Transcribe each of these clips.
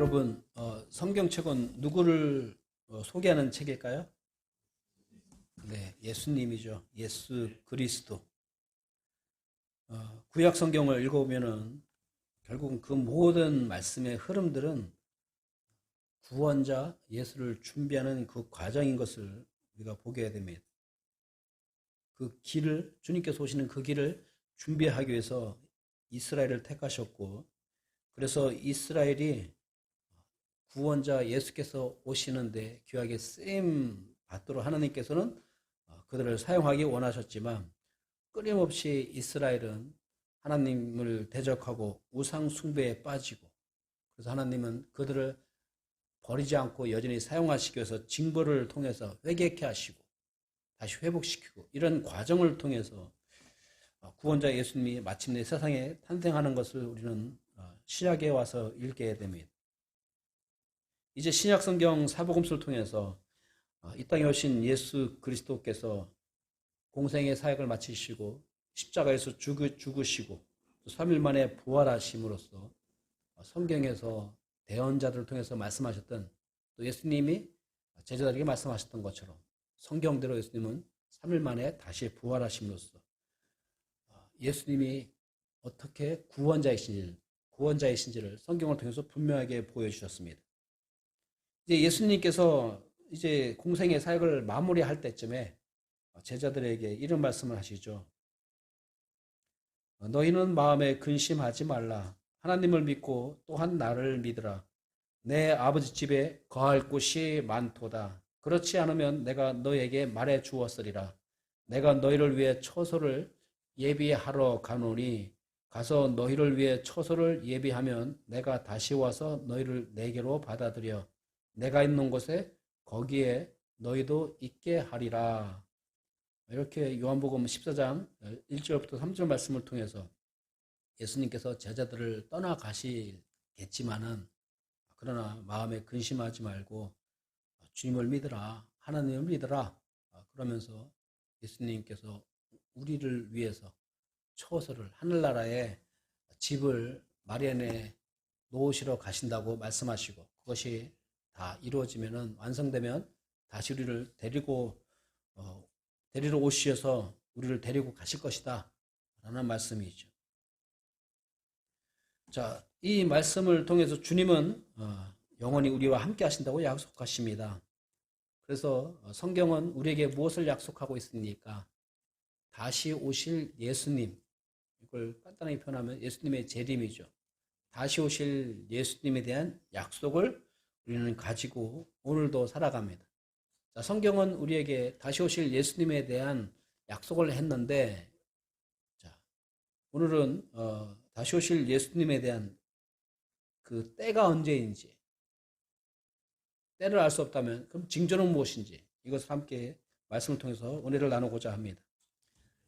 여러분, 성경책은 누구를 소개하는 책일까요? 네, 예수님이죠. 예수 그리스도. 구약 성경을 읽어보면은 결국은 그 모든 말씀의 흐름들은 구원자 예수를 준비하는 그 과정인 것을 우리가 보게 됩니다. 그 길을, 주님께서 오시는 그 길을 준비하기 위해서 이스라엘을 택하셨고, 그래서 이스라엘이 구원자 예수께서 오시는데 귀하게 쓰임 받도록 하나님께서는 그들을 사용하기 원하셨지만, 끊임없이 이스라엘은 하나님을 대적하고 우상 숭배에 빠지고, 그래서 하나님은 그들을 버리지 않고 여전히 사용하시기 위해서 징벌을 통해서 회개케 하시고 다시 회복시키고, 이런 과정을 통해서 구원자 예수님이 마침내 세상에 탄생하는 것을 우리는 신약에 와서 읽게 됩니다. 이제 신약 성경 사복음서를 통해서 이 땅에 오신 예수 그리스도께서 공생의 사역을 마치시고 십자가에서 죽으시고 3일 만에 부활하심으로써 성경에서 대언자들을 통해서 말씀하셨던, 또 예수님이 제자들에게 말씀하셨던 것처럼 성경대로 예수님은 3일 만에 다시 부활하심으로써 예수님이 어떻게 구원자이신지를 성경을 통해서 분명하게 보여주셨습니다. 이제 예수님께서 이제 공생의 사역을 마무리할 때쯤에 제자들에게 이런 말씀을 하시죠. 너희는 마음에 근심하지 말라. 하나님을 믿고 또한 나를 믿으라. 내 아버지 집에 거할 곳이 많도다. 그렇지 않으면 내가 너희에게 말해 주었으리라. 내가 너희를 위해 처소를 예비하러 가노니 가서 너희를 위해 처소를 예비하면 내가 다시 와서 너희를 내게로 받아들여 내가 있는 곳에 거기에 너희도 있게 하리라. 이렇게 요한복음 14장 1절부터 3절 말씀을 통해서 예수님께서 제자들을 떠나가시겠지만은, 그러나 마음에 근심하지 말고 주님을 믿으라, 하나님을 믿으라, 그러면서 예수님께서 우리를 위해서 처소를, 하늘나라에 집을 마련해 놓으시러 가신다고 말씀하시고, 그것이 다 이루어지면은, 완성되면 다시 우리를 데리러 오셔서 우리를 데리고 가실 것이다 라는 말씀이죠. 자, 이 말씀을 통해서 주님은 영원히 우리와 함께 하신다고 약속하십니다. 그래서 성경은 우리에게 무엇을 약속하고 있습니까? 다시 오실 예수님, 이걸 간단하게 표현하면 예수님의 재림이죠. 다시 오실 예수님에 대한 약속을 우리는 가지고 오늘도 살아갑니다. 자, 성경은 우리에게 다시 오실 예수님에 대한 약속을 했는데, 자, 오늘은 다시 오실 예수님에 대한 그 때가 언제인지, 때를 알 수 없다면 그럼 징조는 무엇인지, 이것을 함께 말씀을 통해서 은혜를 나누고자 합니다.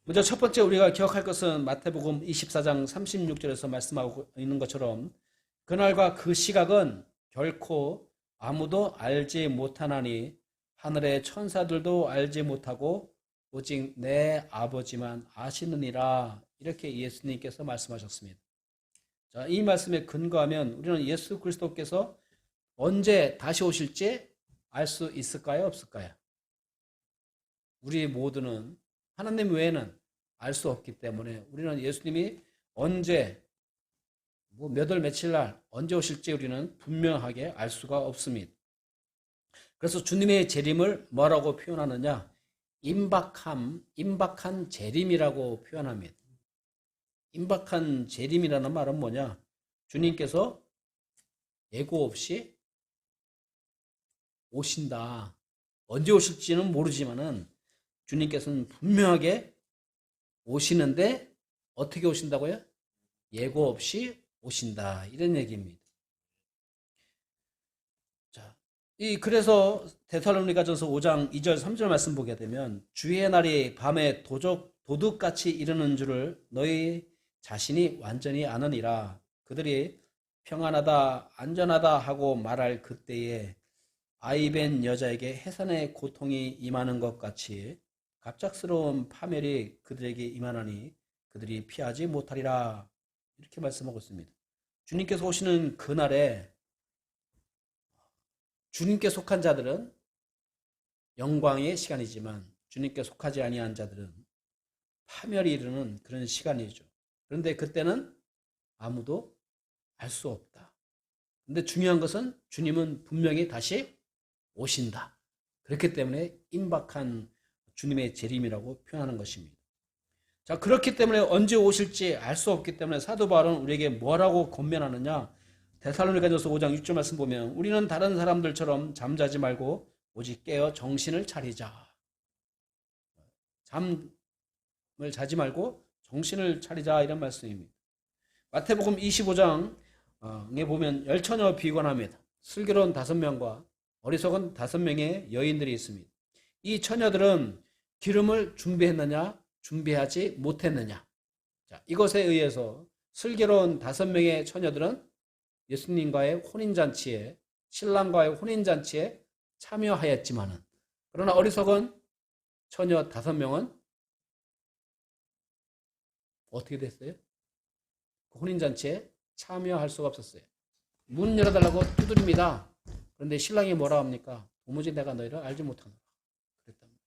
먼저 첫 번째 우리가 기억할 것은 마태복음 24장 36절에서 말씀하고 있는 것처럼, 그날과 그 시각은 결코 아무도 알지 못하나니 하늘의 천사들도 알지 못하고 오직 내 아버지만 아시느니라. 이렇게 예수님께서 말씀하셨습니다. 자, 이 말씀에 근거하면 우리는 예수 그리스도께서 언제 다시 오실지 알 수 있을까요? 없을까요? 우리 모두는 하나님 외에는 알 수 없기 때문에 우리는 예수님이 언제, 몇 월 며칠 날 언제 오실지 우리는 분명하게 알 수가 없습니다. 그래서 주님의 재림을 뭐라고 표현하느냐? 임박한 재림이라고 표현합니다. 임박한 재림이라는 말은 뭐냐? 주님께서 예고 없이 오신다. 언제 오실지는 모르지만은 주님께서는 분명하게 오시는데, 어떻게 오신다고요? 예고 없이 오신다. 이런 얘기입니다. 자, 그래서 데살로니가전서 5장 2절 3절 말씀 보게 되면, 주의 날이 밤에 도둑같이 이르는 줄을 너희 자신이 완전히 아느니라. 그들이 평안하다 안전하다 하고 말할 그때에 아이벤 여자에게 해산의 고통이 임하는 것 같이 갑작스러운 파멸이 그들에게 임하나니 그들이 피하지 못하리라. 이렇게 말씀하고 있습니다. 주님께서 오시는 그날에 주님께 속한 자들은 영광의 시간이지만 주님께 속하지 아니한 자들은 파멸이 이르는 그런 시간이죠. 그런데 그때는 아무도 알 수 없다. 근데 중요한 것은 주님은 분명히 다시 오신다. 그렇기 때문에 임박한 주님의 재림이라고 표현하는 것입니다. 자, 그렇기 때문에 언제 오실지 알 수 없기 때문에 사도 바울은 우리에게 뭐라고 권면하느냐? 데살로니가전서 5장 6절 말씀 보면 우리는 다른 사람들처럼 잠자지 말고 오직 깨어 정신을 차리자. 잠을 자지 말고 정신을 차리자 이런 말씀입니다. 마태복음 25장에 보면 열처녀 비관합니다. 슬기로운 5명과 어리석은 5명의 여인들이 있습니다. 이 처녀들은 기름을 준비했느냐 준비하지 못했느냐. 자, 이것에 의해서 슬기로운 5명의 처녀들은 예수님과의 혼인잔치에 신랑과의 혼인잔치에 참여하였지만은 그러나 어리석은 처녀 5명은 어떻게 됐어요? 혼인잔치에 참여할 수가 없었어요. 문 열어달라고 두드립니다. 그런데 신랑이 뭐라 합니까? 도무지 내가 너희를 알지 못한다. 그랬답니다.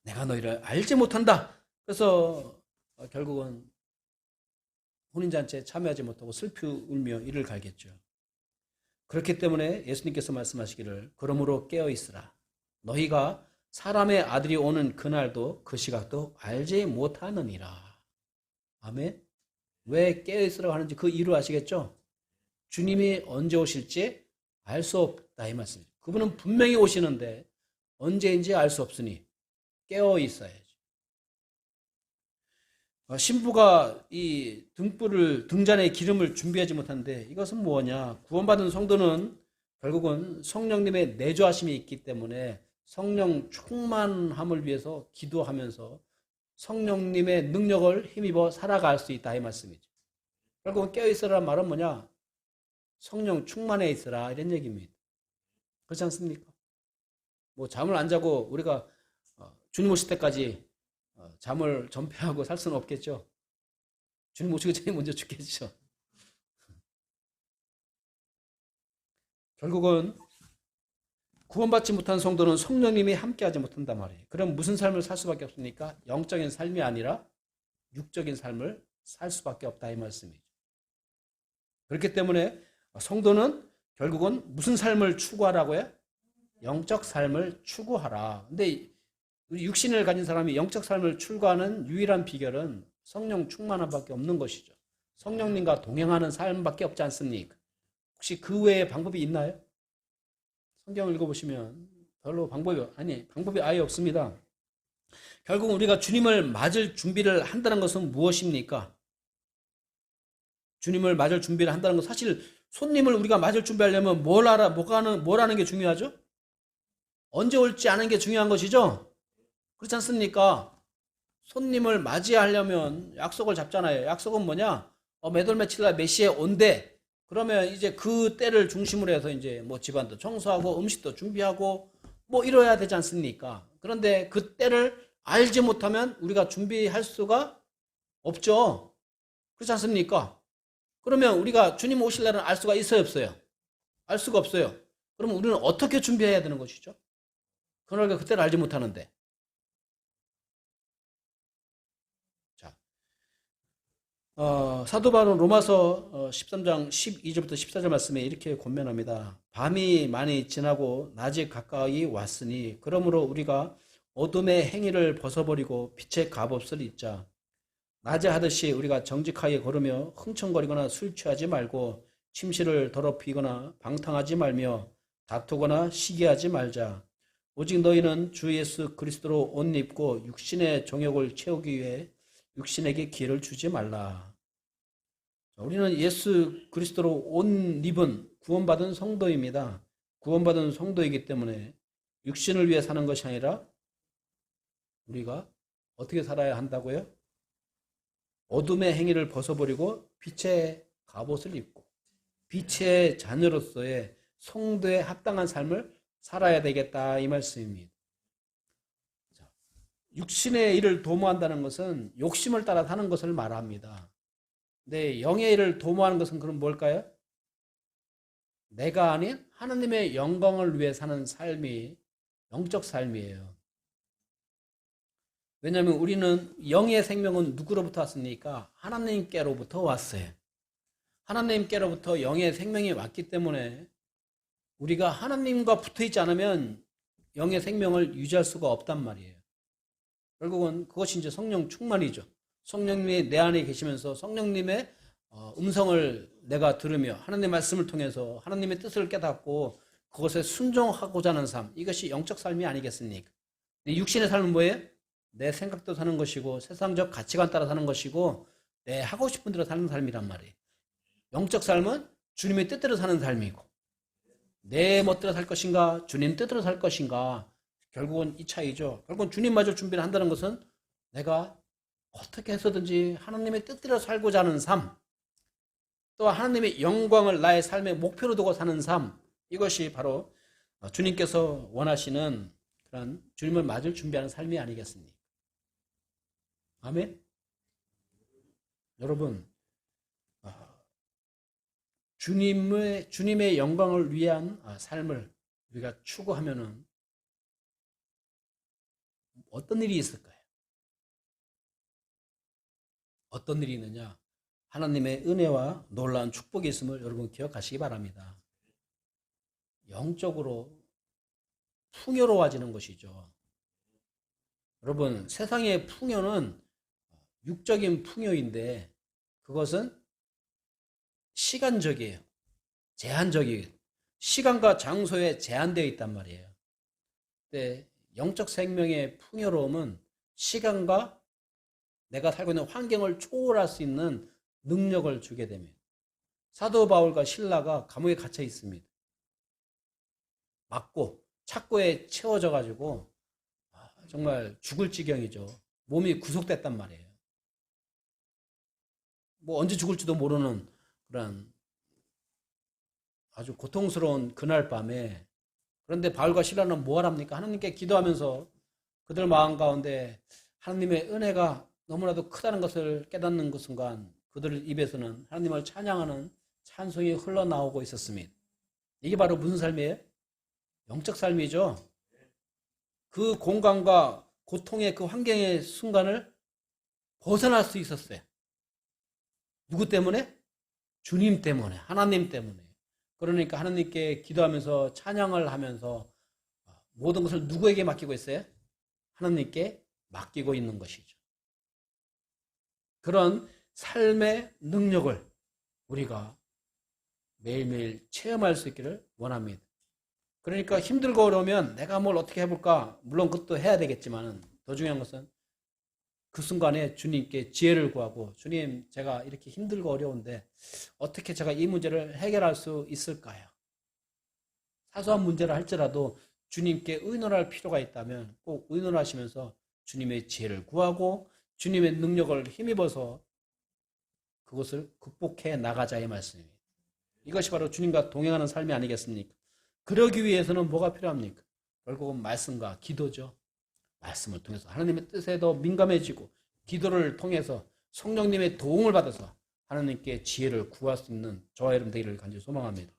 내가 너희를 알지 못한다. 그래서 결국은 혼인잔치에 참여하지 못하고 슬피 울며 이를 갈겠죠. 그렇기 때문에 예수님께서 말씀하시기를 그러므로 깨어있으라. 너희가 사람의 아들이 오는 그날도 그 시각도 알지 못하느니라. 아멘. 왜 깨어있으라고 하는지 그 이유를 아시겠죠? 주님이 언제 오실지 알 수 없다 이 말씀이죠. 그분은 분명히 오시는데 언제인지 알 수 없으니 깨어있어야죠. 신부가 이 등잔에 기름을 준비하지 못하는데 이것은 뭐냐? 구원받은 성도는 결국은 성령님의 내주하심이 있기 때문에 성령 충만함을 위해서 기도하면서 성령님의 능력을 힘입어 살아갈 수 있다 이 말씀이죠. 결국은 깨어있으라는 말은 뭐냐? 성령 충만해 있으라 이런 얘기입니다. 그렇지 않습니까? 뭐 잠을 안 자고 우리가 주님 오실 때까지 잠을 전폐하고 살 수는 없겠죠. 주님 오시기 전에 먼저 죽겠죠. 결국은 구원받지 못한 성도는 성령님이 함께하지 못한단 말이에요. 그럼 무슨 삶을 살 수밖에 없습니까? 영적인 삶이 아니라 육적인 삶을 살 수밖에 없다 이 말씀이죠. 그렇기 때문에 성도는 결국은 무슨 삶을 추구하라고요? 영적 삶을 추구하라. 근데 우리 육신을 가진 사람이 영적 삶을 추구하는 유일한 비결은 성령 충만함밖에 없는 것이죠. 성령님과 동행하는 삶밖에 없지 않습니까? 혹시 그 외에 방법이 있나요? 성경을 읽어보시면 별로 방법이 아예 없습니다. 결국 우리가 주님을 맞을 준비를 한다는 것은 무엇입니까? 주님을 맞을 준비를 한다는 건 사실 손님을 우리가 맞을 준비하려면 뭘 하는 게 중요하죠? 언제 올지 아는 게 중요한 것이죠? 그렇지 않습니까? 손님을 맞이하려면 약속을 잡잖아요. 약속은 뭐냐? 몇월 며칠 날 몇 시에 온대. 그러면 이제 그 때를 중심으로 해서 이제 뭐 집안도 청소하고 음식도 준비하고 뭐 이뤄야 되지 않습니까? 그런데 그 때를 알지 못하면 우리가 준비할 수가 없죠. 그렇지 않습니까? 그러면 우리가 주님 오실 날은 알 수가 있어요, 없어요? 알 수가 없어요. 그러면 우리는 어떻게 준비해야 되는 것이죠? 그러니까 그때를 알지 못하는데. 자, 사도 바울은 로마서 13장 12절부터 14절 말씀에 이렇게 권면합니다. 밤이 많이 지나고 낮이 가까이 왔으니 그러므로 우리가 어둠의 행위를 벗어버리고 빛의 갑옷을 입자. 낮에 하듯이 우리가 정직하게 걸으며 흥청거리거나 술 취하지 말고 침실을 더럽히거나 방탕하지 말며 다투거나 시기하지 말자. 오직 너희는 주 예수 그리스도로 옷 입고 육신의 정욕을 채우기 위해 육신에게 기회를 주지 말라. 우리는 예수 그리스도로 옷 입은 구원받은 성도입니다. 구원받은 성도이기 때문에 육신을 위해 사는 것이 아니라 우리가 어떻게 살아야 한다고요? 어둠의 행위를 벗어버리고 빛의 갑옷을 입고 빛의 자녀로서의 성도에 합당한 삶을 살아야 되겠다 이 말씀입니다. 육신의 일을 도모한다는 것은 욕심을 따라 사는 것을 말합니다. 근데 영의 일을 도모하는 것은 그럼 뭘까요? 내가 아닌 하나님의 영광을 위해 사는 삶이 영적 삶이에요. 왜냐하면 우리는 영의 생명은 누구로부터 왔습니까? 하나님께로부터 왔어요. 하나님께로부터 영의 생명이 왔기 때문에 우리가 하나님과 붙어 있지 않으면 영의 생명을 유지할 수가 없단 말이에요. 결국은 그것이 이제 성령 충만이죠. 성령님이 내 안에 계시면서 성령님의 음성을 내가 들으며 하나님의 말씀을 통해서 하나님의 뜻을 깨닫고 그것에 순종하고자 하는 삶, 이것이 영적 삶이 아니겠습니까? 육신의 삶은 뭐예요? 내 생각대로 사는 것이고 세상적 가치관 따라 사는 것이고 내 하고 싶은 대로 사는 삶이란 말이에요. 영적 삶은 주님의 뜻대로 사는 삶이고 내 멋대로 살 것인가 주님 뜻대로 살 것인가, 결국은 이 차이죠. 결국은 주님마저 준비를 한다는 것은 내가 어떻게 해서든지 하나님의 뜻대로 살고자 하는 삶, 또 하나님의 영광을 나의 삶의 목표로 두고 사는 삶, 이것이 바로 주님께서 원하시는 그런 주님을 맞을 준비하는 삶이 아니겠습니까? 아멘? 여러분, 주님의 영광을 위한 삶을 우리가 추구하면은 어떤 일이 있을까요? 어떤 일이 있느냐? 하나님의 은혜와 놀라운 축복이 있음을 여러분 기억하시기 바랍니다. 영적으로 풍요로워지는 것이죠. 여러분, 세상의 풍요는 육적인 풍요인데 그것은 시간적이에요. 제한적이에요. 시간과 장소에 제한되어 있단 말이에요. 근데 영적 생명의 풍요로움은 시간과 내가 살고 있는 환경을 초월할 수 있는 능력을 주게 됩니다. 사도 바울과 실라가 감옥에 갇혀 있습니다. 맞고 착고에 채워져 가지고 정말 죽을 지경이죠. 몸이 구속됐단 말이에요. 뭐 언제 죽을지도 모르는 그런 아주 고통스러운 그날 밤에, 그런데 바울과 실라는 뭐 하랍니까? 하나님께 기도하면서 그들 마음 가운데 하나님의 은혜가 너무나도 크다는 것을 깨닫는 그 순간 그들 입에서는 하나님을 찬양하는 찬송이 흘러나오고 있었습니다. 이게 바로 무슨 삶이에요? 영적 삶이죠. 그 공간과 고통의 그 환경의 순간을 벗어날 수 있었어요. 누구 때문에? 주님 때문에, 하나님 때문에. 그러니까 하나님께 기도하면서 찬양을 하면서 모든 것을 누구에게 맡기고 있어요? 하나님께 맡기고 있는 것이죠. 그런 삶의 능력을 우리가 매일매일 체험할 수 있기를 원합니다. 그러니까 힘들고 어려우면 내가 뭘 어떻게 해볼까? 물론 그것도 해야 되겠지만 더 중요한 것은 그 순간에 주님께 지혜를 구하고, 주님, 제가 이렇게 힘들고 어려운데 어떻게 제가 이 문제를 해결할 수 있을까요? 사소한 문제를 할지라도 주님께 의논할 필요가 있다면 꼭 의논하시면서 주님의 지혜를 구하고 주님의 능력을 힘입어서 그것을 극복해 나가자의 말씀입니다. 이것이 바로 주님과 동행하는 삶이 아니겠습니까? 그러기 위해서는 뭐가 필요합니까? 결국은 말씀과 기도죠. 말씀을 통해서 하나님의 뜻에 더 민감해지고 기도를 통해서 성령님의 도움을 받아서 하나님께 지혜를 구할 수 있는 저와 여러분 되기를 간절히 소망합니다.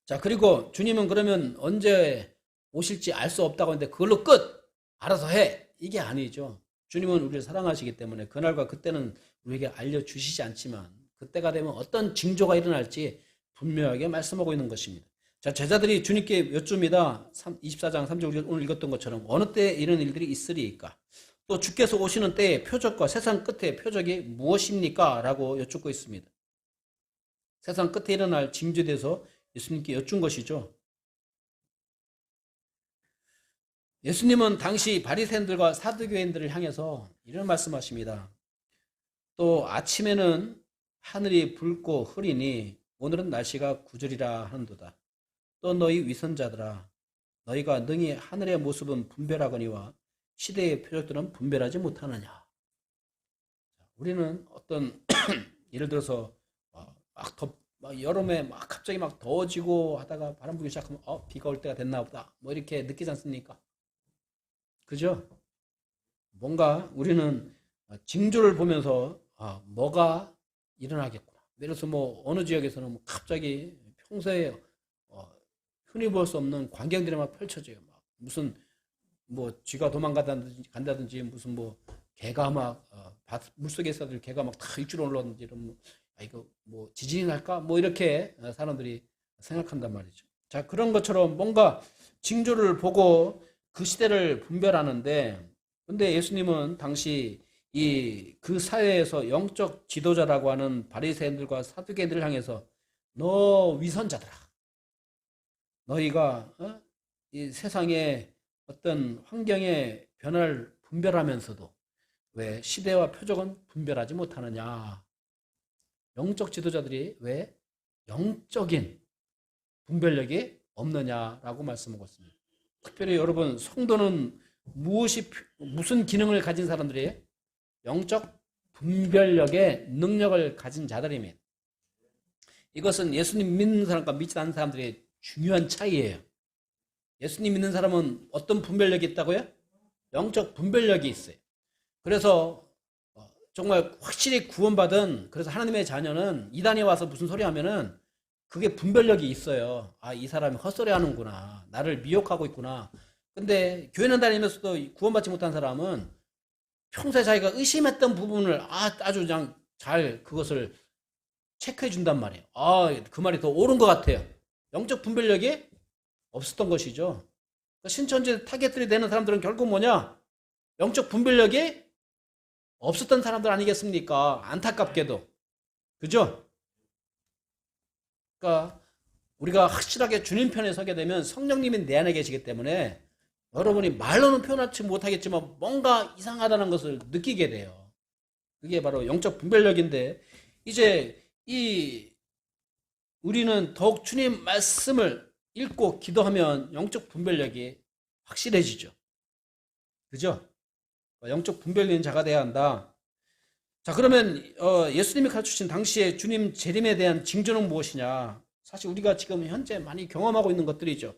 자, 그리고 주님은 그러면 언제 오실지 알 수 없다고 하는데 그걸로 끝! 알아서 해! 이게 아니죠. 주님은 우리를 사랑하시기 때문에 그날과 그때는 우리에게 알려주시지 않지만 그때가 되면 어떤 징조가 일어날지 분명하게 말씀하고 있는 것입니다. 자, 제자들이 주님께 여쭙니다. 24장 3절 우리 오늘 읽었던 것처럼 어느 때에 이런 일들이 있으리이까? 또 주께서 오시는 때의 표적과 세상 끝의 표적이 무엇입니까? 라고 여쭙고 있습니다. 세상 끝에 일어날 징조에 대해서 예수님께 여쭌 것이죠. 예수님은 당시 바리새인들과 사두개인들을 향해서 이런 말씀하십니다. 또 아침에는 하늘이 붉고 흐리니 오늘은 날씨가 구절이라 하는도다. 또 너희 위선자들아, 너희가 능히 하늘의 모습은 분별하거니와 시대의 표적들은 분별하지 못하느냐. 우리는 어떤 예를 들어서 여름에 갑자기 더워지고 하다가 바람 불기 시작하면 비가 올 때가 됐나 보다 뭐 이렇게 느끼지 않습니까? 그죠? 뭔가 우리는 징조를 보면서 뭐가 일어나겠구나. 예를 들어서 어느 지역에서는 갑자기 평소에 흔히 볼 수 없는 광경들이 막 펼쳐져요. 막 무슨 뭐 쥐가 도망간다든지 무슨 뭐 개가 막 물속에 있어들 개가 막 다 입질로 올라오든지 이런 뭐, 이거 뭐 지진이 날까 뭐 이렇게 사람들이 생각한단 말이죠. 자, 그런 것처럼 뭔가 징조를 보고 그 시대를 분별하는데, 근데 예수님은 당시 그 사회에서 영적 지도자라고 하는 바리새인들과 사두개인들을 향해서 너 위선자들아, 너희가 이 세상의 어떤 환경의 변화를 분별하면서도 왜 시대와 표적은 분별하지 못하느냐? 영적 지도자들이 왜 영적인 분별력이 없느냐라고 말씀하고 있습니다. 특별히 여러분, 성도는 무슨 기능을 가진 사람들이에요? 영적 분별력의 능력을 가진 자들입니다. 이것은 예수님 믿는 사람과 믿지 않는 사람들의 중요한 차이예요. 예수님 믿는 사람은 어떤 분별력이 있다고요? 영적 분별력이 있어요. 그래서 정말 확실히 구원받은, 그래서 하나님의 자녀는 이단에 와서 무슨 소리 하면은 그게 분별력이 있어요. 아, 이 사람이 헛소리 하는구나. 나를 미혹하고 있구나. 근데 교회는 다니면서도 구원받지 못한 사람은 평소에 자기가 의심했던 부분을 아주 그냥 잘 그것을 체크해 준단 말이에요. 아, 그 말이 더 옳은 것 같아요. 영적 분별력이 없었던 것이죠. 신천지 타겟들이 되는 사람들은 결국 뭐냐? 영적 분별력이 없었던 사람들 아니겠습니까? 안타깝게도. 그죠? 그러니까 우리가 확실하게 주님 편에 서게 되면 성령님이 내 안에 계시기 때문에 여러분이 말로는 표현하지 못하겠지만 뭔가 이상하다는 것을 느끼게 돼요. 그게 바로 영적 분별력인데, 이제 우리는 더욱 주님 말씀을 읽고 기도하면 영적 분별력이 확실해지죠. 그죠? 영적 분별력 있는 자가 돼야 한다. 자, 그러면 예수님이 가르치신 당시에 주님 재림에 대한 징조는 무엇이냐? 사실 우리가 지금 현재 많이 경험하고 있는 것들이죠.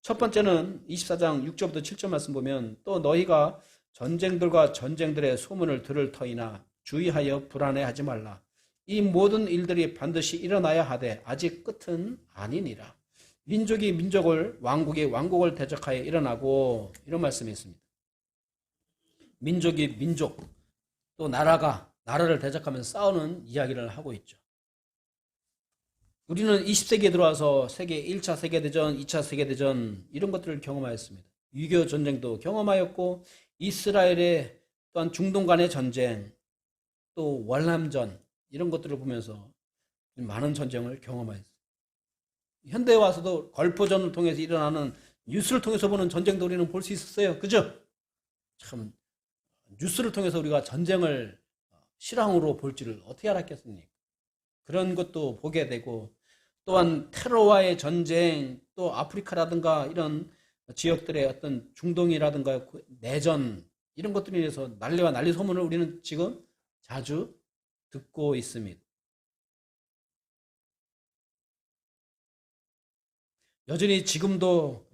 첫 번째는 24장 6절부터 7절 말씀 보면, 또 너희가 전쟁들과 전쟁들의 소문을 들을 터이나 주의하여 불안해하지 말라. 이 모든 일들이 반드시 일어나야 하되 아직 끝은 아니니라. 민족이 민족을, 왕국이 왕국을 대적하여 일어나고, 이런 말씀이 있습니다. 민족이 민족, 또 나라가 나라를 대적하면서 싸우는 이야기를 하고 있죠. 우리는 20세기에 들어와서 세계 1차 세계대전, 2차 세계대전 이런 것들을 경험하였습니다. 유교 전쟁도 경험하였고, 이스라엘의 또한 중동 간의 전쟁, 또 월남전 이런 것들을 보면서 많은 전쟁을 경험하였습니다. 현대에 와서도 걸프전을 통해서 일어나는 뉴스를 통해서 보는 전쟁도 우리는 볼 수 있었어요. 그죠? 참, 뉴스를 통해서 우리가 전쟁을 실황으로 볼 줄을 어떻게 알았겠습니까? 그런 것도 보게 되고, 또한 테러와의 전쟁, 또 아프리카라든가 이런 지역들의 어떤 중동이라든가 내전 이런 것들에 대해서 난리와 난리 소문을 우리는 지금 자주 듣고 있습니다. 여전히 지금도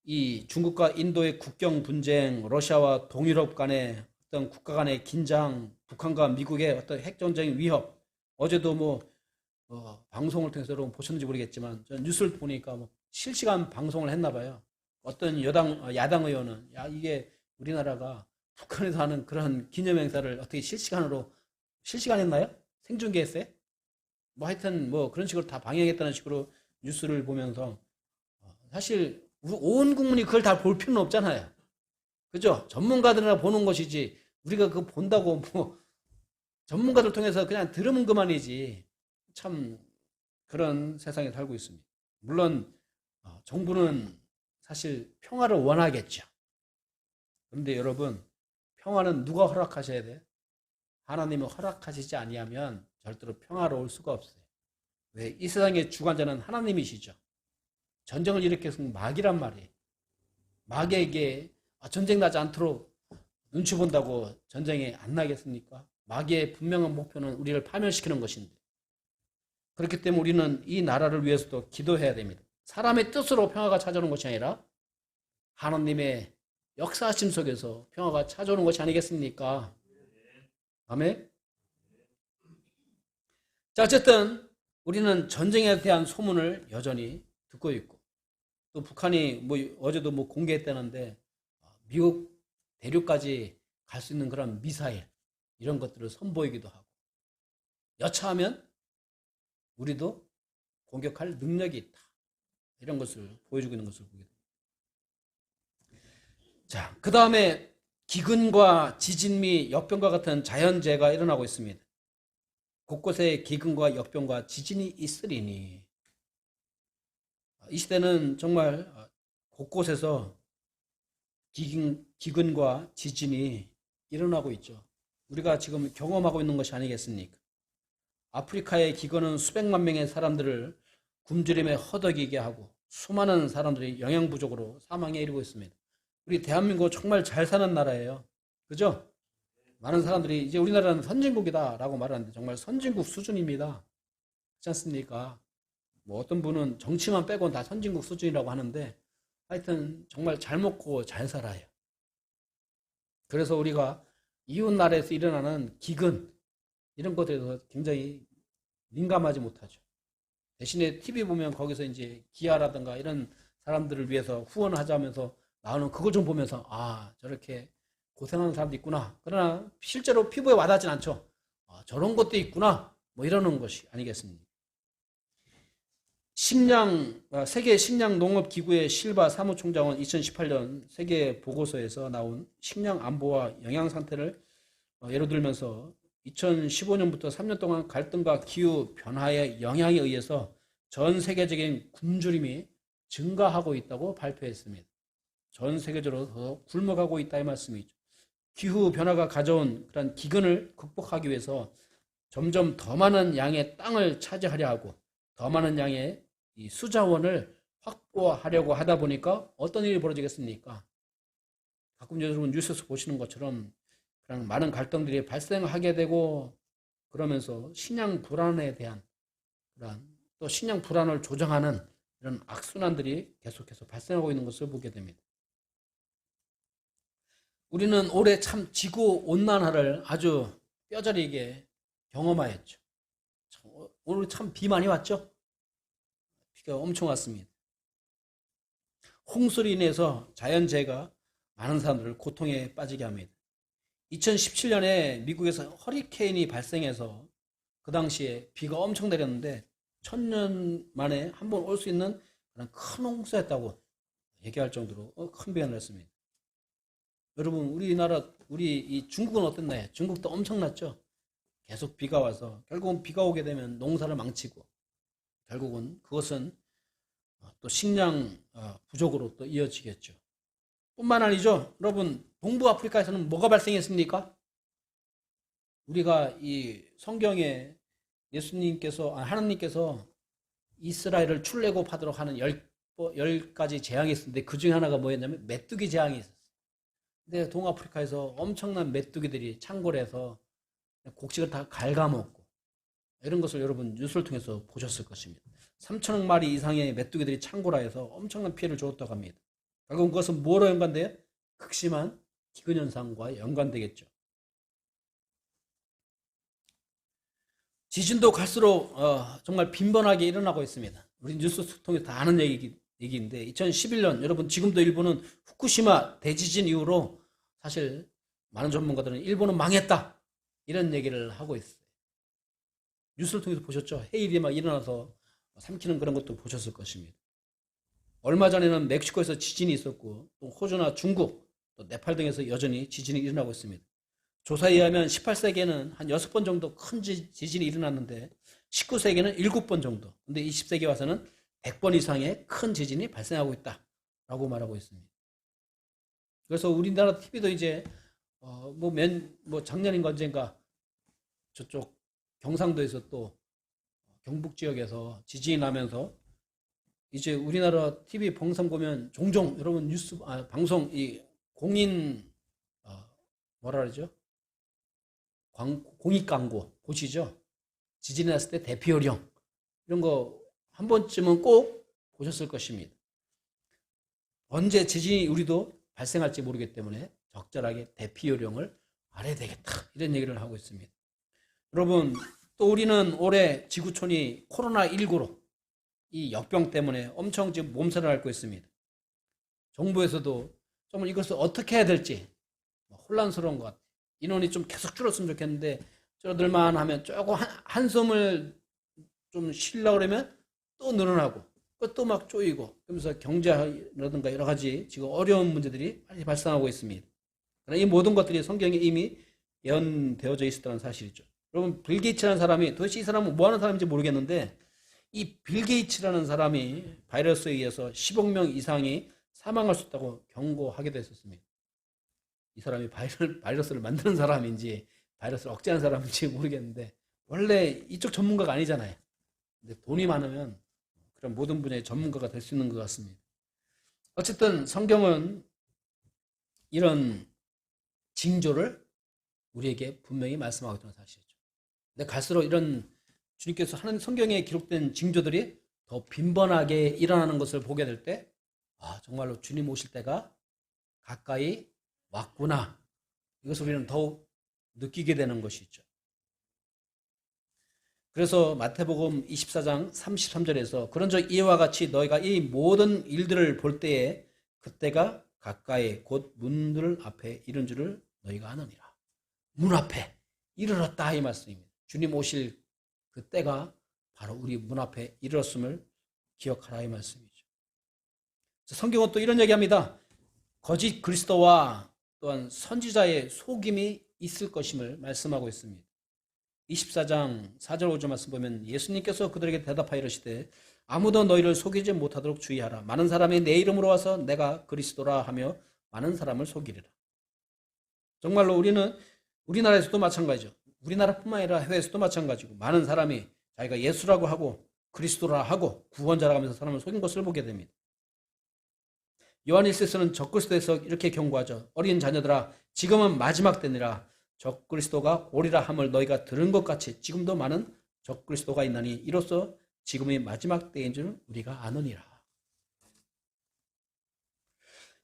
이 중국과 인도의 국경 분쟁, 러시아와 동유럽 간의 어떤 국가 간의 긴장, 북한과 미국의 어떤 핵전쟁 위협, 어제도 뭐 방송을 통해서 여러분 보셨는지 모르겠지만 전 뉴스를 보니까 뭐 실시간 방송을 했나 봐요. 어떤 야당 의원은, 야, 이게 우리나라가 북한에서 하는 그런 기념행사를 어떻게 실시간했나요? 생중계했어요? 뭐 하여튼 뭐 그런 식으로 다 방영했다는 식으로 뉴스를 보면서, 사실 온 국민이 그걸 다 볼 필요는 없잖아요. 그죠? 전문가들이나 보는 것이지 우리가 그거 본다고 뭐 전문가들 통해서 그냥 들으면 그만이지. 참 그런 세상에 살고 있습니다. 물론 정부는 사실 평화를 원하겠죠. 그런데 여러분, 평화는 누가 허락하셔야 돼요? 하나님이 허락하시지 아니하면 절대로 평화로울 수가 없어요. 왜? 이 세상의 주관자는 하나님이시죠. 전쟁을 일으켜서 마귀란 말이에요. 마귀에게 전쟁 나지 않도록 눈치 본다고 전쟁이 안 나겠습니까? 마귀의 분명한 목표는 우리를 파멸시키는 것인데, 그렇기 때문에 우리는 이 나라를 위해서도 기도해야 됩니다. 사람의 뜻으로 평화가 찾아오는 것이 아니라 하나님의 역사하심 속에서 평화가 찾아오는 것이 아니겠습니까? 아멘. 자, 어쨌든 우리는 전쟁에 대한 소문을 여전히 듣고 있고, 또 북한이 어제도 공개했다는데 미국 대륙까지 갈 수 있는 그런 미사일 이런 것들을 선보이기도 하고, 여차하면 우리도 공격할 능력이 있다, 이런 것을 보여주고 있는 것을 보게 됩니다. 자, 그 다음에 기근과 지진 및 역병과 같은 자연재해가 일어나고 있습니다. 곳곳에 기근과 역병과 지진이 있으리니, 이 시대는 정말 곳곳에서 기근과 지진이 일어나고 있죠. 우리가 지금 경험하고 있는 것이 아니겠습니까? 아프리카의 기근은 수백만 명의 사람들을 굶주림에 허덕이게 하고 수많은 사람들이 영양 부족으로 사망에 이르고 있습니다. 우리 대한민국 정말 잘 사는 나라예요. 그죠? 많은 사람들이 이제 우리나라는 선진국이다라고 말하는데 정말 선진국 수준입니다. 그렇지 않습니까? 어떤 분은 정치만 빼고는 다 선진국 수준이라고 하는데, 하여튼 정말 잘 먹고 잘 살아요. 그래서 우리가 이웃 나라에서 일어나는 기근 이런 것들에 대해서 굉장히 민감하지 못하죠. 대신에 TV 보면 거기서 이제 기아라든가 이런 사람들을 위해서 후원하자면서 나오는 그걸 좀 보면서 저렇게 고생하는 사람도 있구나. 그러나 실제로 피부에 와닿진 않죠. 저런 것도 있구나. 이러는 것이 아니겠습니까? 세계 식량 농업 기구의 실바 사무총장은 2018년 세계 보고서에서 나온 식량 안보와 영양 상태를 예로 들면서 2015년부터 3년 동안 갈등과 기후 변화의 영향에 의해서 전 세계적인 굶주림이 증가하고 있다고 발표했습니다. 전 세계적으로 더 굶어가고 있다, 이 말씀이죠. 기후 변화가 가져온 그런 기근을 극복하기 위해서 점점 더 많은 양의 땅을 차지하려 하고 더 많은 양의 이 수자원을 확보하려고 하다 보니까 어떤 일이 벌어지겠습니까? 가끔 여러분 뉴스에서 보시는 것처럼 그런 많은 갈등들이 발생하게 되고, 그러면서 식량 불안에 대한 그런, 또 식량 불안을 조정하는 이런 악순환들이 계속해서 발생하고 있는 것을 보게 됩니다. 우리는 올해 참 지구 온난화를 아주 뼈저리게 경험하였죠. 오늘 참 비 많이 왔죠? 비가 엄청 왔습니다. 홍수로 인해서 자연재해가 많은 사람들을 고통에 빠지게 합니다. 2017년에 미국에서 허리케인이 발생해서 그 당시에 비가 엄청 내렸는데 1000년 만에 한 번 올 수 있는 그런 큰 홍수였다고 얘기할 정도로 큰 비가 내렸습니다. 여러분, 우리 이 중국은 어땠나요? 중국도 엄청났죠? 계속 비가 와서 결국은 비가 오게 되면 농사를 망치고, 결국은 그것은 또 식량 부족으로 또 이어지겠죠. 뿐만 아니죠. 여러분, 동부 아프리카에서는 뭐가 발생했습니까? 우리가 이 성경에 하나님께서 이스라엘을 출애굽하도록 하는 10가지 재앙이 있었는데 그 중에 하나가 뭐였냐면 메뚜기 재앙이 있었어요. 근데 동아프리카에서 엄청난 메뚜기들이 창궐해서 곡식을 다 갉아먹고, 이런 것을 여러분 뉴스를 통해서 보셨을 것입니다. 3천억 마리 이상의 메뚜기들이 창궐하여서 엄청난 피해를 줬다고 합니다. 결국 그것은 뭐로 연관돼요? 극심한 기근 현상과 연관되겠죠. 지진도 갈수록 정말 빈번하게 일어나고 있습니다. 우리 뉴스 통해서 다 아는 얘기인데 2011년, 여러분 지금도 일본은 후쿠시마 대지진 이후로 사실 많은 전문가들은 일본은 망했다, 이런 얘기를 하고 있어요. 뉴스를 통해서 보셨죠? 해일이 막 일어나서 삼키는 그런 것도 보셨을 것입니다. 얼마 전에는 멕시코에서 지진이 있었고, 또 호주나 중국, 또 네팔 등에서 여전히 지진이 일어나고 있습니다. 조사에 의하면 18세기에는 한 6번 정도 큰 지진이 일어났는데 19세기에는 7번 정도, 근데 20세기 와서는 100번 이상의 큰 지진이 발생하고 있다라고 말하고 있습니다. 그래서 우리나라 TV도 이제 작년인가 언젠가 저쪽 경상도에서 또 경북 지역에서 지진이 나면서 이제 우리나라 TV 방송 보면 종종 여러분 방송 이 공인 뭐라 그러죠? 공익 광고 보시죠? 지진이 났을 때 대피 요령 이런 거 한 번쯤은 꼭 보셨을 것입니다. 언제 지진이 우리도 발생할지 모르기 때문에 적절하게 대피 요령을 알아야 되겠다, 이런 얘기를 하고 있습니다. 여러분, 또 우리는 올해 지구촌이 코로나19로 이 역병 때문에 엄청 지금 몸살을 앓고 있습니다. 정부에서도 정말 이것을 어떻게 해야 될지 혼란스러운 것 같아요. 인원이 좀 계속 줄었으면 좋겠는데 줄어들만 하면 조금 한숨을 좀 쉬려고 그러면 또 늘어나고 또 막 쪼이고 그러면서 경제라든가 여러 가지 지금 어려운 문제들이 많이 발생하고 있습니다. 그러나 이 모든 것들이 성경에 이미 예언되어져 있었다는 사실이죠. 여러분 빌 게이츠라는 사람이 도대체 이 사람은 뭐 하는 사람인지 모르겠는데 이 빌 게이츠라는 사람이 바이러스에 의해서 10억 명 이상이 사망할 수 있다고 경고하게 됐었습니다. 이 사람이 바이러스를 만드는 사람인지 바이러스를 억제하는 사람인지 모르겠는데 원래 이쪽 전문가가 아니잖아요. 근데 돈이 많으면 그런 모든 분야의 전문가가 될 수 있는 것 같습니다. 어쨌든 성경은 이런 징조를 우리에게 분명히 말씀하고 있다는 사실이죠. 근데 갈수록 이런 주님께서 하는 성경에 기록된 징조들이 더 빈번하게 일어나는 것을 보게 될 때, 정말로 주님 오실 때가 가까이 왔구나. 이것을 우리는 더욱 느끼게 되는 것이죠. 그래서 마태복음 24장 33절에서 그런즉 이와 같이 너희가 이 모든 일들을 볼 때에 그때가 가까이 곧 문들 앞에 이른 줄을 너희가 아느니라. 문 앞에 이르렀다 이 말씀입니다. 주님 오실 그때가 바로 우리 문 앞에 이르렀음을 기억하라 이 말씀이죠. 성경은 또 이런 얘기합니다. 거짓 그리스도와 또한 선지자의 속임이 있을 것임을 말씀하고 있습니다. 24장 4절 5절 말씀 보면 예수님께서 그들에게 대답하여 이르시되 아무도 너희를 속이지 못하도록 주의하라. 많은 사람이 내 이름으로 와서 내가 그리스도라 하며 많은 사람을 속이리라. 정말로 우리는 우리나라에서도 마찬가지죠. 우리나라뿐만 아니라 해외에서도 마찬가지고 많은 사람이 자기가 예수라고 하고 그리스도라 하고 구원자라고 하면서 사람을 속인 것을 보게 됩니다. 요한일서에서는 적그리스도에서 이렇게 경고하죠. 어린 자녀들아 지금은 마지막 때니라. 적그리스도가 오리라 함을 너희가 들은 것 같이 지금도 많은 적그리스도가 있나니 이로써 지금이 마지막 때인 줄 우리가 아느니라.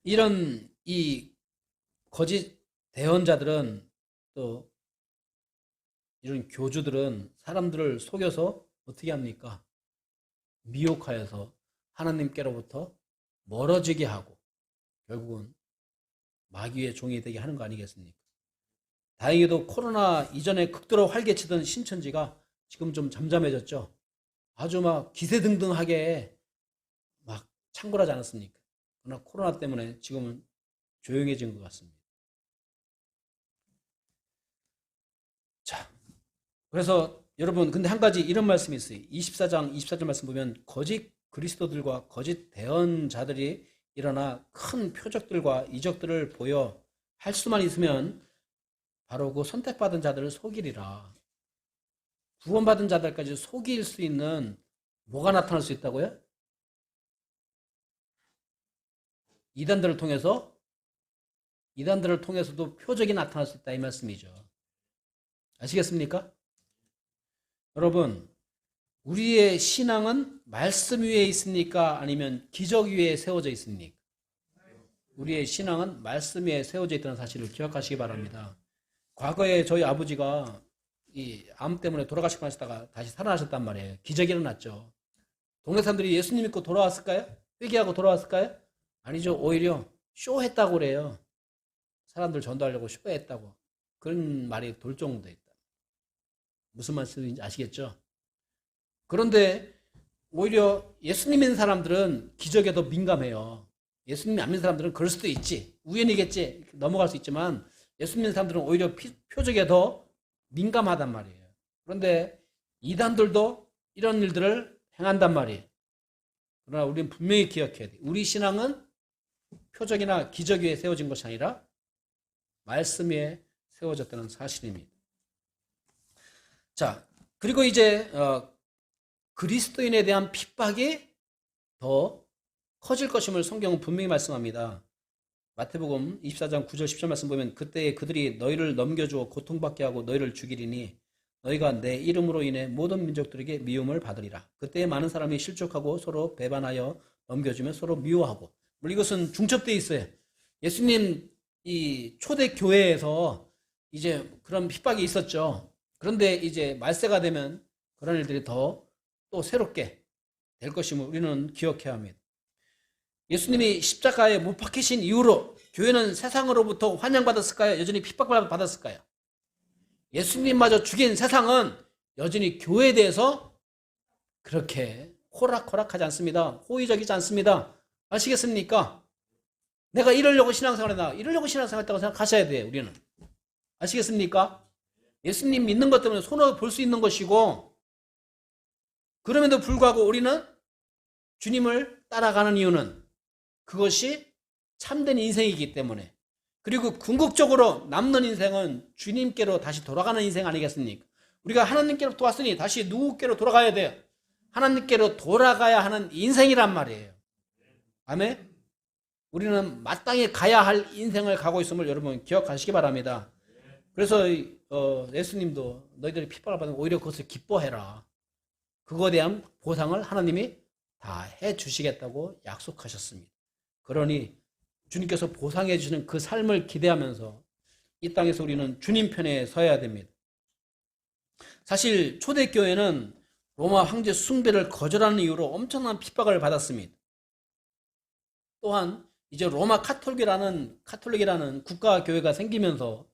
이런 이 거짓 대언자들은 또 이런 교주들은 사람들을 속여서 어떻게 합니까? 미혹하여서 하나님께로부터 멀어지게 하고 결국은 마귀의 종이 되게 하는 거 아니겠습니까? 다행히도 코로나 이전에 극도로 활개치던 신천지가 지금 좀 잠잠해졌죠. 아주 막 기세등등하게 막 창궐하지 않았습니까? 그러나 코로나 때문에 지금은 조용해진 것 같습니다. 자, 그래서 여러분 근데 한 가지 이런 말씀이 있어요. 24장 24절 말씀 보면 거짓 그리스도들과 거짓 대언자들이 일어나 큰 표적들과 이적들을 보여 할 수만 있으면 바로 그 선택받은 자들을 속이리라. 구원받은 자들까지 속일 수 있는 뭐가 나타날 수 있다고요? 이단들을 통해서도 표적이 나타날 수 있다 이 말씀이죠. 아시겠습니까? 여러분 우리의 신앙은 말씀 위에 있습니까? 아니면 기적 위에 세워져 있습니까? 우리의 신앙은 말씀 위에 세워져 있다는 사실을 기억하시기 바랍니다. 과거에 저희 아버지가 이 암 때문에 돌아가시고 하시다가 다시 살아나셨단 말이에요. 기적이 일어났죠. 동네 사람들이 예수님 믿고 돌아왔을까요? 회개하고 돌아왔을까요? 아니죠. 오히려 쇼했다고 그래요. 사람들 전도하려고 쇼했다고. 그런 말이 돌 정도 있다. 무슨 말씀인지 아시겠죠? 그런데 오히려 예수님 믿는 사람들은 기적에 더 민감해요. 예수님 안 믿는 사람들은 그럴 수도 있지. 우연이겠지. 넘어갈 수 있지만 예수 믿는 사람들은 오히려 표적에 더 민감하단 말이에요. 그런데 이단들도 이런 일들을 행한단 말이에요. 그러나 우리는 분명히 기억해야 돼요. 우리 신앙은 표적이나 기적 위에 세워진 것이 아니라 말씀 위에 세워졌다는 사실입니다. 자, 그리고 이제 그리스도인에 대한 핍박이 더 커질 것임을 성경은 분명히 말씀합니다. 마태복음 24장 9절 10절 말씀 보면 그때에 그들이 너희를 넘겨주어 고통받게 하고 너희를 죽이리니 너희가 내 이름으로 인해 모든 민족들에게 미움을 받으리라. 그때에 많은 사람이 실족하고 서로 배반하여 넘겨주며 서로 미워하고. 물론 이것은 중첩되어 있어요. 예수님 이 초대 교회에서 이제 그런 핍박이 있었죠. 그런데 이제 말세가 되면 그런 일들이 더 또 새롭게 될 것임을 우리는 기억해야 합니다. 예수님이 십자가에 못 박히신 이후로 교회는 세상으로부터 환영받았을까요? 여전히 핍박받았을까요? 예수님마저 죽인 세상은 여전히 교회에 대해서 그렇게 호락호락하지 않습니다. 호의적이지 않습니다. 아시겠습니까? 내가 이러려고 신앙생활했나? 이러려고 신앙생활했다고 생각하셔야 돼요. 우리는. 아시겠습니까? 예수님 믿는 것 때문에 손을 볼 수 있는 것이고, 그럼에도 불구하고 우리는 주님을 따라가는 이유는 그것이 참된 인생이기 때문에, 그리고 궁극적으로 남는 인생은 주님께로 다시 돌아가는 인생 아니겠습니까? 우리가 하나님께로부터 왔으니 다시 누구께로 돌아가야 돼요? 하나님께로 돌아가야 하는 인생이란 말이에요. 아멘? 우리는 마땅히 가야 할 인생을 가고 있음을 여러분 기억하시기 바랍니다. 그래서 예수님도 너희들이 핍박을 받으면 오히려 그것을 기뻐해라. 그거에 대한 보상을 하나님이 다 해주시겠다고 약속하셨습니다. 그러니 주님께서 보상해 주시는 그 삶을 기대하면서 이 땅에서 우리는 주님 편에 서야 됩니다. 사실 초대교회는 로마 황제 숭배를 거절하는 이유로 엄청난 핍박을 받았습니다. 또한 이제 로마 카톨릭이라는 국가교회가 생기면서,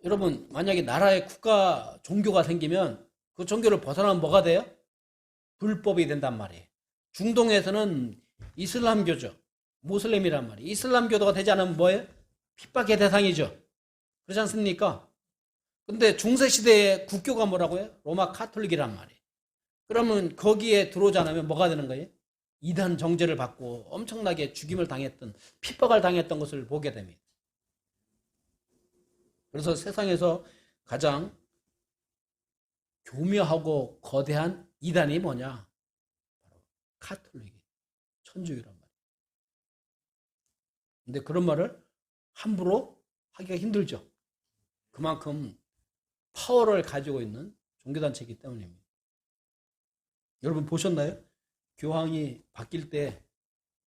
여러분 만약에 나라에 국가 종교가 생기면 그 종교를 벗어나면 뭐가 돼요? 불법이 된단 말이에요. 중동에서는 이슬람교죠. 모슬렘이란 말이에요. 이슬람교도가 되지 않으면 뭐예요? 핍박의 대상이죠. 그렇지 않습니까? 근데 중세시대의 국교가 뭐라고요? 로마 카톨릭이란 말이에요. 그러면 거기에 들어오지 않으면 뭐가 되는 거예요? 이단 정죄를 받고 엄청나게 죽임을 당했던, 핍박을 당했던 것을 보게 됩니다. 그래서 세상에서 가장 교묘하고 거대한 이단이 뭐냐? 바로 카톨릭이, 천주교란 말이에요. 근데 그런 말을 함부로 하기가 힘들죠. 그만큼 파워를 가지고 있는 종교단체이기 때문입니다. 여러분 보셨나요? 교황이 바뀔 때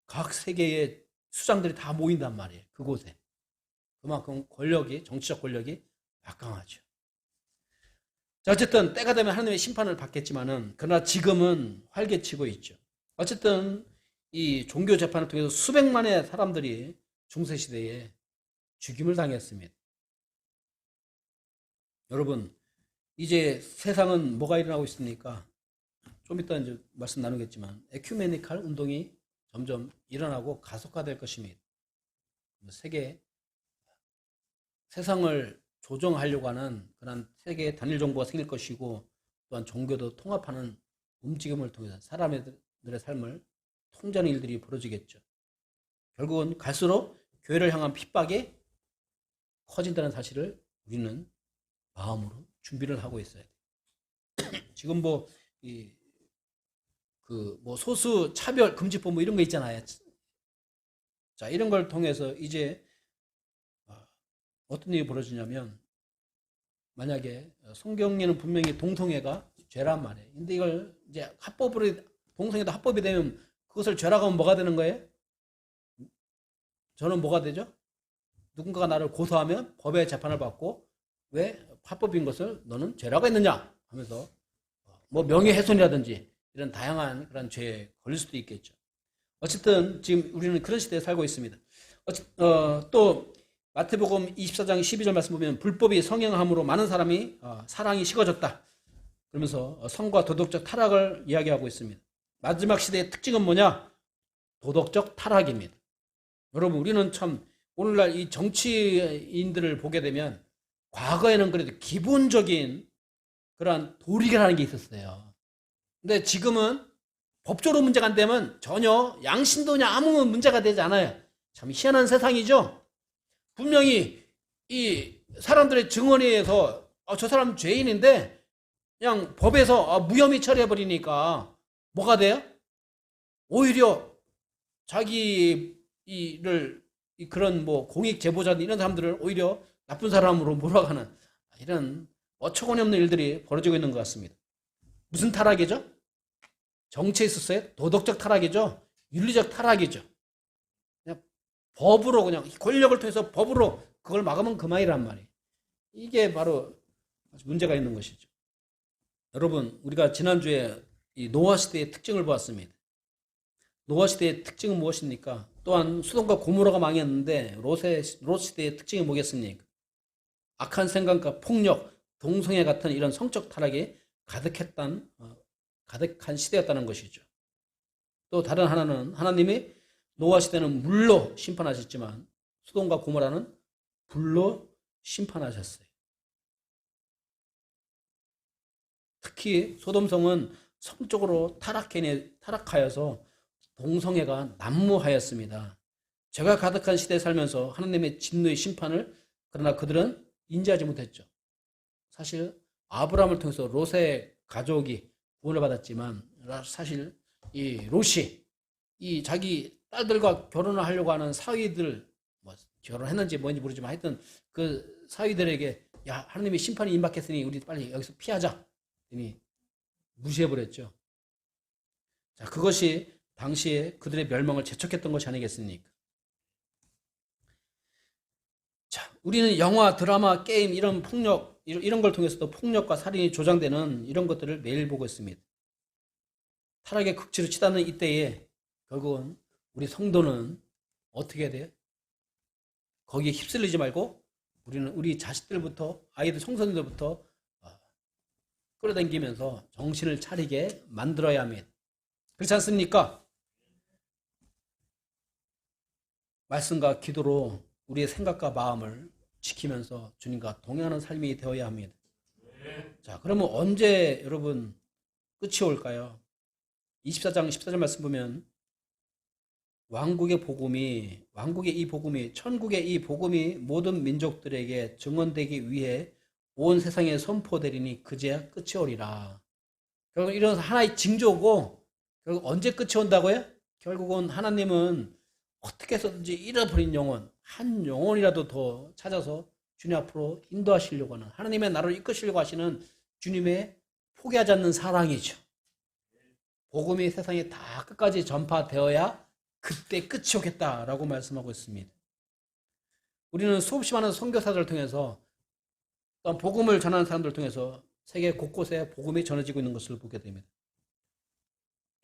각 세계의 수장들이 다 모인단 말이에요. 그곳에. 그만큼 권력이, 정치적 권력이 막강하죠. 자, 어쨌든 때가 되면 하나님의 심판을 받겠지만은, 그러나 지금은 활개치고 있죠. 어쨌든 이 종교 재판을 통해서 수백만의 사람들이 중세시대에 죽임을 당했습니다. 여러분, 이제 세상은 뭐가 일어나고 있습니까? 좀 이따 이제 말씀 나누겠지만 에큐메니칼 운동이 점점 일어나고 가속화될 것입니다. 세상을 조정하려고 하는 그런 세계 단일 정부가 생길 것이고, 또한 종교도 통합하는 움직임을 통해서 사람들의 삶을 통제하는 일들이 벌어지겠죠. 결국은 갈수록 교회를 향한 핍박이 커진다는 사실을 우리는 마음으로 준비를 하고 있어야 돼요. 지금 소수 차별 금지법 이런 거 있잖아요. 자, 이런 걸 통해서 이제 어떤 일이 벌어지냐면, 만약에 성경에는 분명히 동성애가 죄란 말이에요. 근데 이걸 이제 동성애도 합법이 되면 그것을 죄라고 하면 뭐가 되는 거예요? 저는 뭐가 되죠? 누군가가 나를 고소하면 법의 재판을 받고, 왜 합법인 것을 너는 죄라고 했느냐 하면서 명예훼손이라든지 이런 다양한 그런 죄에 걸릴 수도 있겠죠. 어쨌든 지금 우리는 그런 시대에 살고 있습니다. 또 마태복음 24장 12절 말씀 보면 불법이 성행함으로 많은 사람이 사랑이 식어졌다. 그러면서 성과 도덕적 타락을 이야기하고 있습니다. 마지막 시대의 특징은 뭐냐? 도덕적 타락입니다. 여러분, 우리는 참 오늘날 이 정치인들을 보게 되면 과거에는 그래도 기본적인 그러한 도리라는 게 있었어요. 근데 지금은 법적으로 문제가 안 되면 전혀 양심도냐 아무 문제가 되지 않아요. 참 희한한 세상이죠. 분명히 이 사람들의 증언에 의해서 저 사람 죄인인데 그냥 법에서 무혐의 처리해버리니까 뭐가 돼요? 오히려 자기를 그런 공익 제보자들 이런 사람들을 오히려 나쁜 사람으로 몰아가는 이런 어처구니 없는 일들이 벌어지고 있는 것 같습니다. 무슨 타락이죠? 정치에 있었어요? 도덕적 타락이죠. 윤리적 타락이죠. 그냥 법으로, 그냥 권력을 통해서 법으로 그걸 막으면 그만이란 말이에요. 이게 바로 문제가 있는 것이죠. 여러분, 우리가 지난주에 이 노아 시대의 특징을 보았습니다. 노아 시대의 특징은 무엇입니까? 또한 소돔과 고모라가 망했는데 롯 시대의 특징이 뭐겠습니까? 악한 생각과 폭력, 동성애 같은 이런 성적 타락이 가득한 시대였다는 것이죠. 또 다른 하나는 하나님이 노아 시대는 물로 심판하셨지만 소돔과 고모라는 불로 심판하셨어요. 특히 소돔성은 성적으로 타락하여서 동성애가 난무하였습니다. 죄가 가득한 시대에 살면서 하나님의 진노의 심판을 그러나 그들은 인지하지 못했죠. 사실 아브라함을 통해서 롯의 가족이 구원을 받았지만 사실 이 롯이 이 자기 딸들과 결혼을 하려고 하는 사위들, 뭐 결혼했는지 뭔지 모르지만 하여튼 그 사위들에게 야, 하나님의 심판이 임박했으니 우리 빨리 여기서 피하자. 이미 무시해버렸죠. 자, 그것이 당시에 그들의 멸망을 재촉했던 것이 아니겠습니까? 자, 우리는 영화, 드라마, 게임, 이런 폭력, 이런 걸 통해서도 폭력과 살인이 조장되는 이런 것들을 매일 보고 있습니다. 타락의 극치로 치닫는 이때에 결국은 우리 성도는 어떻게 해야 돼요? 거기에 휩쓸리지 말고 우리는 우리 자식들부터, 아이들, 청소년들부터 끌어당기면서 정신을 차리게 만들어야 합니다. 그렇지 않습니까? 말씀과 기도로 우리의 생각과 마음을 지키면서 주님과 동행하는 삶이 되어야 합니다. 자, 그러면 언제 여러분 끝이 올까요? 24장 14절 말씀 보면 왕국의 이 복음이, 천국의 이 복음이 모든 민족들에게 증언되기 위해 온 세상에 선포되리니 그제야 끝이 오리라. 결국 이런 하나의 징조고, 결국 언제 끝이 온다고요? 결국은 하나님은 어떻게 해서든지 잃어버린 영혼, 한 영혼이라도 더 찾아서 주님 앞으로 인도하시려고 하는, 하나님의 나라를 이끄시려고 하시는 주님의 포기하지 않는 사랑이죠. 복음이 세상에 다 끝까지 전파되어야 그때 끝이 오겠다라고 말씀하고 있습니다. 우리는 수없이 많은 선교사들을 통해서 또한 복음을 전하는 사람들을 통해서 세계 곳곳에 복음이 전해지고 있는 것을 보게 됩니다.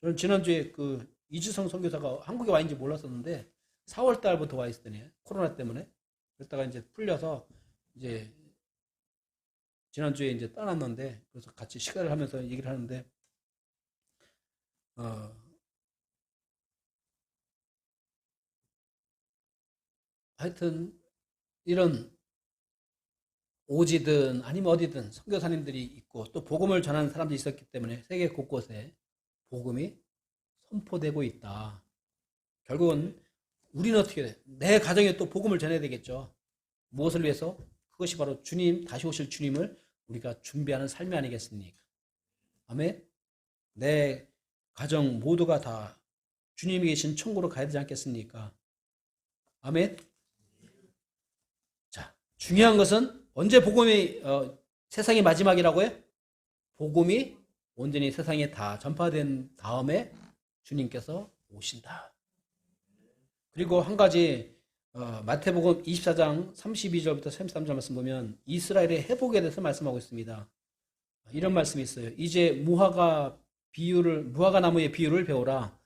저는 지난주에 그 이주성 선교사가 한국에 와 있는지 몰랐었는데 4월 달부터 와 있었더니 코로나 때문에. 그러다가 이제 풀려서 이제 지난주에 이제 떠났는데, 그래서 같이 식사를 하면서 얘기를 하는데 하여튼 이런 오지든 아니면 어디든 선교사님들이 있고 또 복음을 전하는 사람들이 있었기 때문에 세계 곳곳에 복음이 선포되고 있다. 결국은 우리는 어떻게 돼? 내 가정에 또 복음을 전해야 되겠죠. 무엇을 위해서? 그것이 바로 주님, 다시 오실 주님을 우리가 준비하는 삶이 아니겠습니까? 아멘. 내 가정 모두가 다 주님이 계신 천국으로 가야 되지 않겠습니까? 아멘. 자, 중요한 것은 언제 복음이 세상의 마지막이라고요? 복음이 온전히 세상에 다 전파된 다음에 주님께서 오신다. 그리고 한 가지 마태복음 24장 32절부터 33절 말씀 보면 이스라엘의 회복에 대해서 말씀하고 있습니다. 이런 말씀이 있어요. 이제 무화과 나무의 비유를 배우라.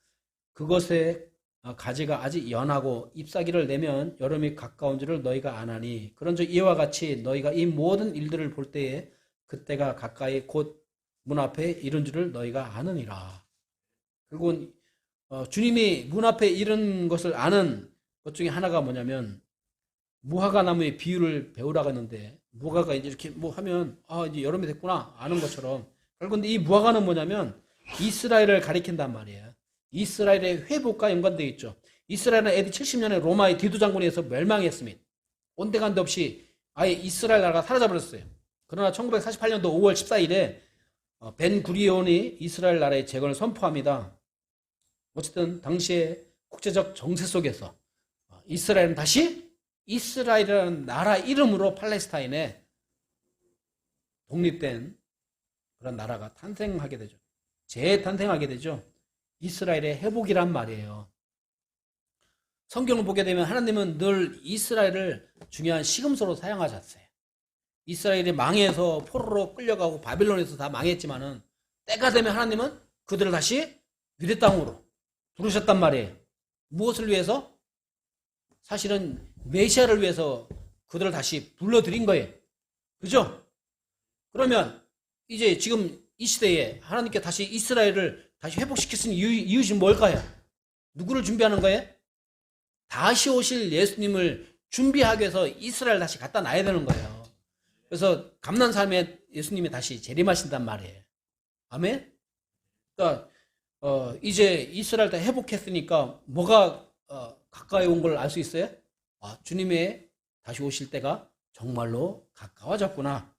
그것의 가지가 아직 연하고 잎사귀를 내면 여름이 가까운 줄을 너희가 아나니 그런즉 이와 같이 너희가 이 모든 일들을 볼 때에 그때가 가까이 곧 문 앞에 이른 줄을 너희가 아느니라. 결국은 주님이 문 앞에 이른 것을 아는 것 중에 하나가 뭐냐면 무화과 나무의 비유를 배우라고 했는데, 무화과가 이제 이렇게 뭐 하면 이제 여름이 됐구나 아는 것처럼, 결국은 이 무화과는 뭐냐면 이스라엘을 가리킨단 말이에요. 이스라엘의 회복과 연관되어 있죠. 이스라엘은 AD 70년에 로마의 디도 장군에 의해서 멸망했습니다. 온데간데 없이 아예 이스라엘 나라가 사라져버렸어요. 그러나 1948년도 5월 14일에 벤 구리온이 이스라엘 나라의 재건을 선포합니다. 어쨌든 당시의 국제적 정세 속에서 이스라엘은 다시 이스라엘이라는 나라 이름으로 팔레스타인에 독립된 그런 나라가 탄생하게 되죠. 재탄생하게 되죠. 이스라엘의 회복이란 말이에요. 성경을 보게 되면 하나님은 늘 이스라엘을 중요한 시금석으로 사용하셨어요. 이스라엘이 망해서 포로로 끌려가고 바빌론에서 다 망했지만은 때가 되면 하나님은 그들을 다시 유대 땅으로 부르셨단 말이에요. 무엇을 위해서? 사실은 메시아를 위해서 그들을 다시 불러들인 거예요. 그죠? 그러면 이제 지금 이 시대에 하나님께 다시 이스라엘을 다시 회복시키신 이유는 뭘까요? 누구를 준비하는 거예요? 다시 오실 예수님을 준비하기 위해서 이스라엘 다시 갖다 놔야 되는 거예요. 그래서 감난산에 예수님이 다시 재림하신단 말이에요. 아멘? 그러니까 이제 이스라엘 다 회복했으니까 뭐가 가까이 온 걸 알 수 있어요? 주님의 다시 오실 때가 정말로 가까워졌구나.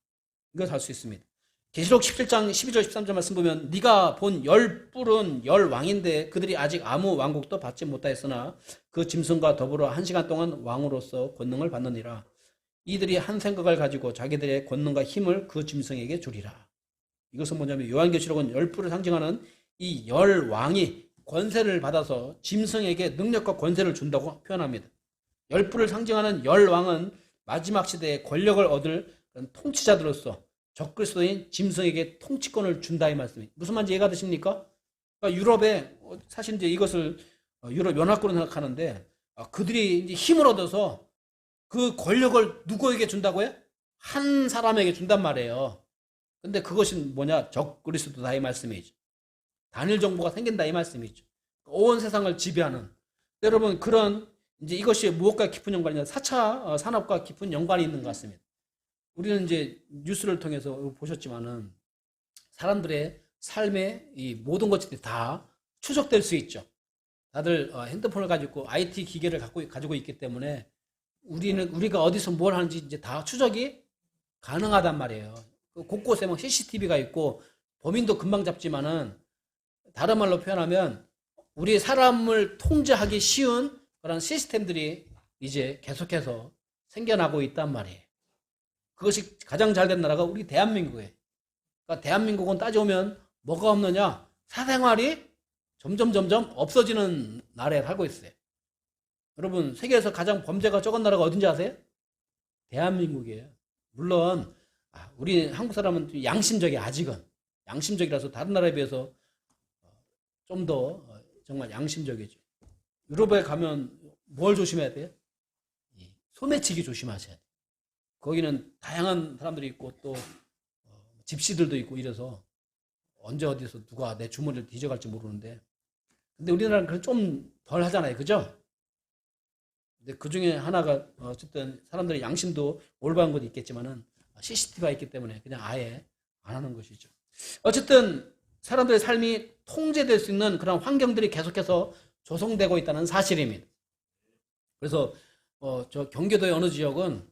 이걸 알 수 있습니다. 계시록 17장 12절 13절 말씀 보면 네가 본 열 뿔은 열 왕인데 그들이 아직 아무 왕국도 받지 못하였으나 그 짐승과 더불어 1시간 동안 왕으로서 권능을 받느니라. 이들이 한 생각을 가지고 자기들의 권능과 힘을 그 짐승에게 주리라. 이것은 뭐냐면 요한계시록은 열 뿔을 상징하는 이 열 왕이 권세를 받아서 짐승에게 능력과 권세를 준다고 표현합니다. 열 뿔을 상징하는 열 왕은 마지막 시대에 권력을 얻을 통치자들로서 적그리스도인 짐승에게 통치권을 준다 이 말씀이 무슨 말인지 이해가 되십니까? 그러니까 유럽에 사실 이제 이것을 유럽 연합국으로 생각하는데 그들이 이제 힘을 얻어서 그 권력을 누구에게 준다고요? 한 사람에게 준단 말이에요. 근데 그것이 뭐냐? 적그리스도다 이 말씀이죠. 단일 정부가 생긴다 이 말씀이죠. 온 세상을 지배하는. 여러분 그런 이제 이것이 무엇과 깊은 연관이냐? 4차 산업과 깊은 연관이 있는 것 같습니다. 우리는 이제 뉴스를 통해서 보셨지만은 사람들의 삶의 이 모든 것들이 다 추적될 수 있죠. 다들 핸드폰을 가지고 IT 기계를 가지고 있기 때문에 우리가 어디서 뭘 하는지 이제 다 추적이 가능하단 말이에요. 곳곳에 뭐 CCTV가 있고 범인도 금방 잡지만은 다른 말로 표현하면 우리 사람을 통제하기 쉬운 그런 시스템들이 이제 계속해서 생겨나고 있단 말이에요. 그것이 가장 잘 된 나라가 우리 대한민국이에요. 그러니까 대한민국은 따져오면 뭐가 없느냐? 사생활이 점점 없어지는 나라에 살고 있어요. 여러분 세계에서 가장 범죄가 적은 나라가 어딘지 아세요? 대한민국이에요. 물론 우리 한국 사람은 양심적이에요. 아직은 양심적이라서 다른 나라에 비해서 좀 더 정말 양심적이죠. 유럽에 가면 뭘 조심해야 돼요? 소매치기 조심하셔야 돼요. 거기는 다양한 사람들이 있고 또 집시들도 있고 이래서 언제 어디서 누가 내 주머니를 뒤져갈지 모르는데 근데 우리나라는 그런 좀 덜 하잖아요. 그죠? 근데 그 중에 하나가 어쨌든 사람들의 양심도 올바른 것도 있겠지만은 CCTV가 있기 때문에 그냥 아예 안 하는 것이죠. 어쨌든 사람들의 삶이 통제될 수 있는 그런 환경들이 계속해서 조성되고 있다는 사실입니다. 그래서 저 경기도의 어느 지역은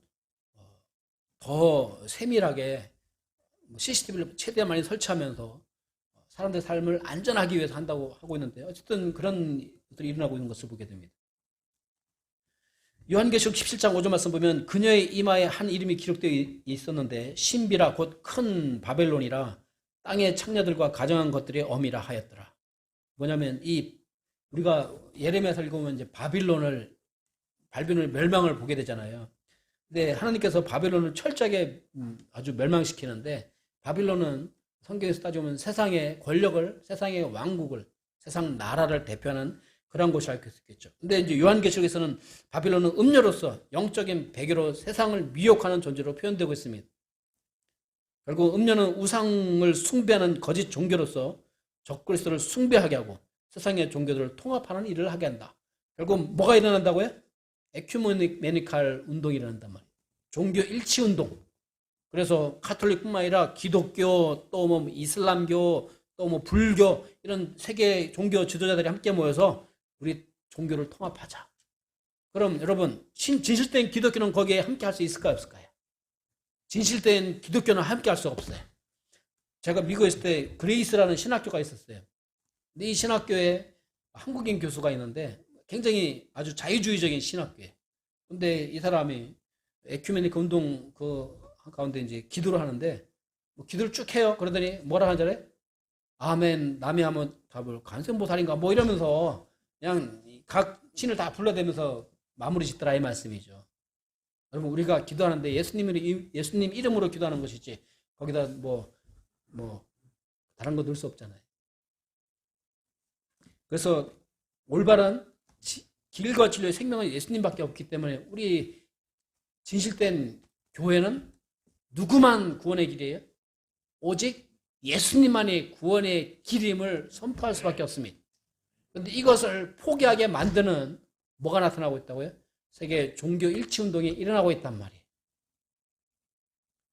더 세밀하게 CCTV를 최대한 많이 설치하면서 사람들의 삶을 안전하기 위해서 한다고 하고 있는데 어쨌든 그런 것들이 일어나고 있는 것을 보게 됩니다. 요한계시록 17장 5절 말씀 보면 그녀의 이마에 한 이름이 기록되어 있었는데 신비라 곧 큰 바벨론이라 땅의 창녀들과 가정한 것들의 어미라 하였더라. 뭐냐면 우리가 예레미야서 읽으면 이제 바빌론을 멸망을 보게 되잖아요. 근데 하나님께서 바빌론을 철저하게 아주 멸망시키는데 바빌론은 성경에서 따져보면 세상의 권력을, 세상의 왕국을, 세상 나라를 대표하는 그런 곳이 알 수 있겠죠. 근데 이제 요한계시록에서는 바빌론은 음녀로서 영적인 배교로 세상을 미혹하는 존재로 표현되고 있습니다. 결국 음녀는 우상을 숭배하는 거짓 종교로서 적그리스도를 숭배하게 하고 세상의 종교들을 통합하는 일을 하게 한다. 결국 뭐가 일어난다고요? 에큐메니칼 운동이 일어난단 말이에요. 종교 일치 운동. 그래서 가톨릭뿐만 아니라 기독교, 또 뭐 이슬람교, 또 뭐 불교 이런 세계 종교 지도자들이 함께 모여서 우리 종교를 통합하자. 그럼 여러분 진실된 기독교는 거기에 함께 할 수 있을까요? 없을까요? 진실된 기독교는 함께 할 수 없어요. 제가 미국에 있을 때 그레이스라는 신학교가 있었어요. 근데 이 신학교에 한국인 교수가 있는데 굉장히 아주 자유주의적인 신학교예요. 근데 이 사람이 에큐메닉 운동 그 가운데 이제 기도를 하는데 기도를 쭉 해요. 그러더니 뭐라 하는 줄 알아요? 아멘, 남이 하면 답을 간센보살인가 뭐 이러면서 그냥 각 신을 다 불러대면서 마무리 짓더라 이 말씀이죠. 여러분 우리가 기도하는데 예수님 이름으로 기도하는 것이지 거기다 뭐 다른 거 넣을 수 없잖아요. 그래서 올바른 길과 진리의 생명은 예수님밖에 없기 때문에 우리 진실된 교회는 누구만 구원의 길이에요? 오직 예수님만이 구원의 길임을 선포할 수밖에 없습니다. 그런데 이것을 포기하게 만드는 뭐가 나타나고 있다고요? 세계 종교 일치 운동이 일어나고 있단 말이에요.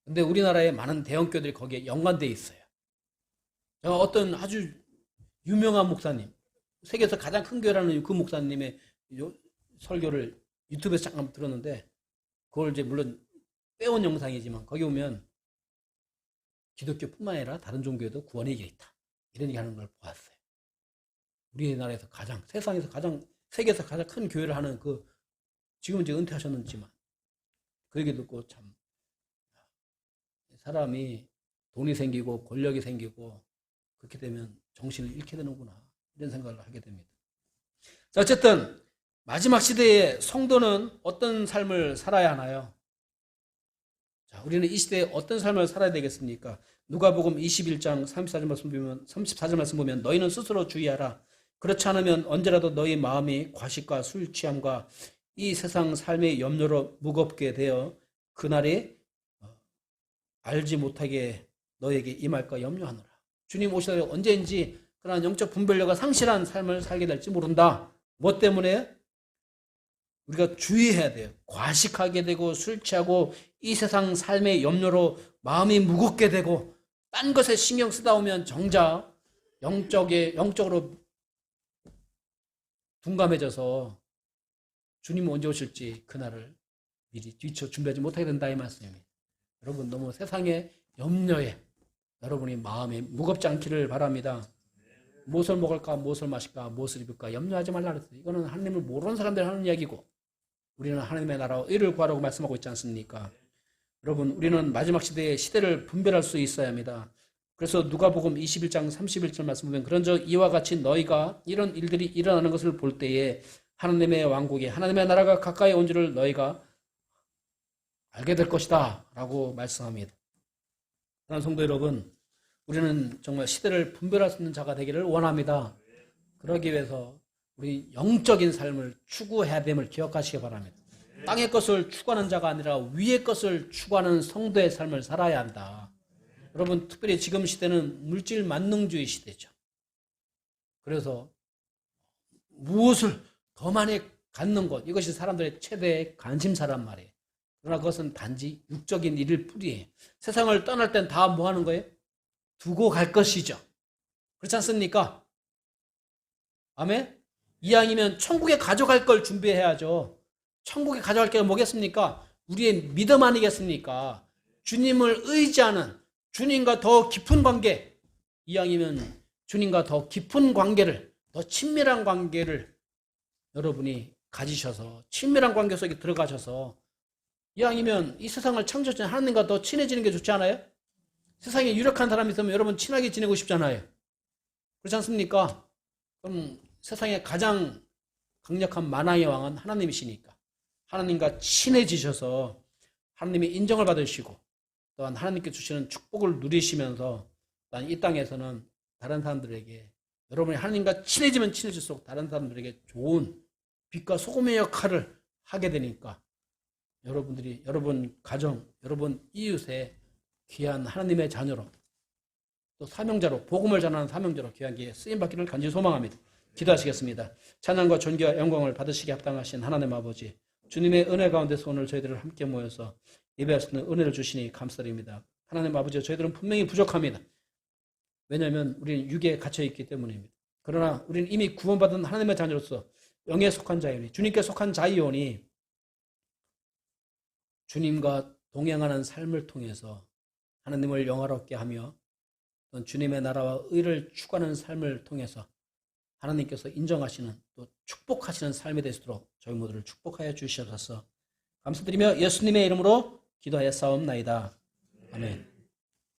그런데 우리나라의 많은 대형교들이 거기에 연관되어 있어요. 제가 어떤 아주 유명한 목사님, 세계에서 가장 큰 교회라는 그 목사님의 설교를 유튜브에서 잠깐 들었는데 그걸 이제 물론 빼온 영상이지만 거기 보면 기독교뿐만 아니라 다른 종교에도 구원의 길이 있다. 이런 얘기 하는 걸 보았어요. 우리나라에서 세상에서 세계에서 가장 큰 교회를 하는 지금은 이제 은퇴하셨는지만 그 얘기 듣고 참 사람이 돈이 생기고 권력이 생기고 그렇게 되면 정신을 잃게 되는구나. 이런 생각을 하게 됩니다. 자, 어쨌든 마지막 시대의 성도는 어떤 삶을 살아야 하나요? 자, 우리는 이 시대에 어떤 삶을 살아야 되겠습니까? 누가복음 21장 34절 말씀 보면 너희는 스스로 주의하라. 그렇지 않으면 언제라도 너희 마음이 과식과 술 취함과 이 세상 삶의 염려로 무겁게 되어 그날이 알지 못하게 너에게 임할까 염려하노라. 주님 오시다 언제인지 그러나 영적 분별력과 상실한 삶을 살게 될지 모른다. 뭐 때문에? 우리가 주의해야 돼요. 과식하게 되고 술 취하고 이 세상 삶의 염려로 마음이 무겁게 되고 딴 것에 신경 쓰다 보면 정작 영적으로 둔감해져서 주님 언제 오실지 그날을 미리 뒤쳐 준비하지 못하게 된다 이 말씀입니다. 여러분 너무 세상의 염려에 여러분이 마음이 무겁지 않기를 바랍니다. 무엇을 먹을까, 무엇을 마실까, 무엇을 입을까 염려하지 말라 그랬어요. 이거는 하나님을 모르는 사람들이 하는 이야기고 우리는 하나님의 나라와 의를 구하라고 말씀하고 있지 않습니까? 여러분 우리는 마지막 시대를 분별할 수 있어야 합니다. 그래서 누가복음 21장 31절 말씀 보면 그런즉 이와 같이 너희가 이런 일들이 일어나는 것을 볼 때에 하나님의 왕국에 하나님의 나라가 가까이 온 줄을 너희가 알게 될 것이다 라고 말씀합니다. 사랑하는 성도 여러분, 우리는 정말 시대를 분별할 수 있는 자가 되기를 원합니다. 그러기 위해서 우리 영적인 삶을 추구해야 됨을 기억하시기 바랍니다. 땅의 것을 추구하는 자가 아니라 위의 것을 추구하는 성도의 삶을 살아야 한다. 여러분 특별히 지금 시대는 물질 만능주의 시대죠. 그래서 무엇을 더 많이 갖는 것 이것이 사람들의 최대의 관심사란 말이에요. 그러나 그것은 단지 육적인 일일 뿐이에요. 세상을 떠날 땐 다 뭐 하는 거예요? 두고 갈 것이죠. 그렇지 않습니까? 아멘? 이왕이면 천국에 가져갈 걸 준비해야죠. 천국에 가져갈 게 뭐겠습니까? 우리의 믿음 아니겠습니까? 주님을 의지하는 주님과 더 깊은 관계, 이왕이면 주님과 더 깊은 관계를, 더 친밀한 관계를 여러분이 가지셔서 친밀한 관계 속에 들어가셔서 이왕이면 이 세상을 창조하신 하나님과 더 친해지는 게 좋지 않아요? 세상에 유력한 사람이 있으면 여러분 친하게 지내고 싶잖아요. 그렇지 않습니까? 그럼 세상에 가장 강력한 만왕의 왕은 하나님이시니까 하나님과 친해지셔서 하나님의 인정을 받으시고 또한 하나님께 주시는 축복을 누리시면서 또한 이 땅에서는 다른 사람들에게 여러분이 하나님과 친해지면 친해질수록 다른 사람들에게 좋은 빛과 소금의 역할을 하게 되니까 여러분들이 여러분 가정, 여러분 이웃에 귀한 하나님의 자녀로 또 사명자로 복음을 전하는 사명자로 귀한 기에 쓰임받기를 간절히 소망합니다. 기도하시겠습니다. 찬양과 존귀와 영광을 받으시기 합당하신 하나님 아버지 주님의 은혜 가운데서 오늘 저희들을 함께 모여서 예배할 수 있는 은혜를 주시니 감사드립니다. 하나님 아버지 저희들은 분명히 부족합니다. 왜냐하면 우리는 육에 갇혀있기 때문입니다. 그러나 우리는 이미 구원받은 하나님의 자녀로서 영에 속한 자이오니 주님께 속한 자이오니 주님과 동행하는 삶을 통해서 하나님을 영화롭게 하며 주님의 나라와 의를 추구하는 삶을 통해서 하나님께서 인정하시는 또 축복하시는 삶이 되도록 저희 모두를 축복하여 주시옵소서. 감사드리며 예수님의 이름으로 기도하여 싸움나이다. 아멘.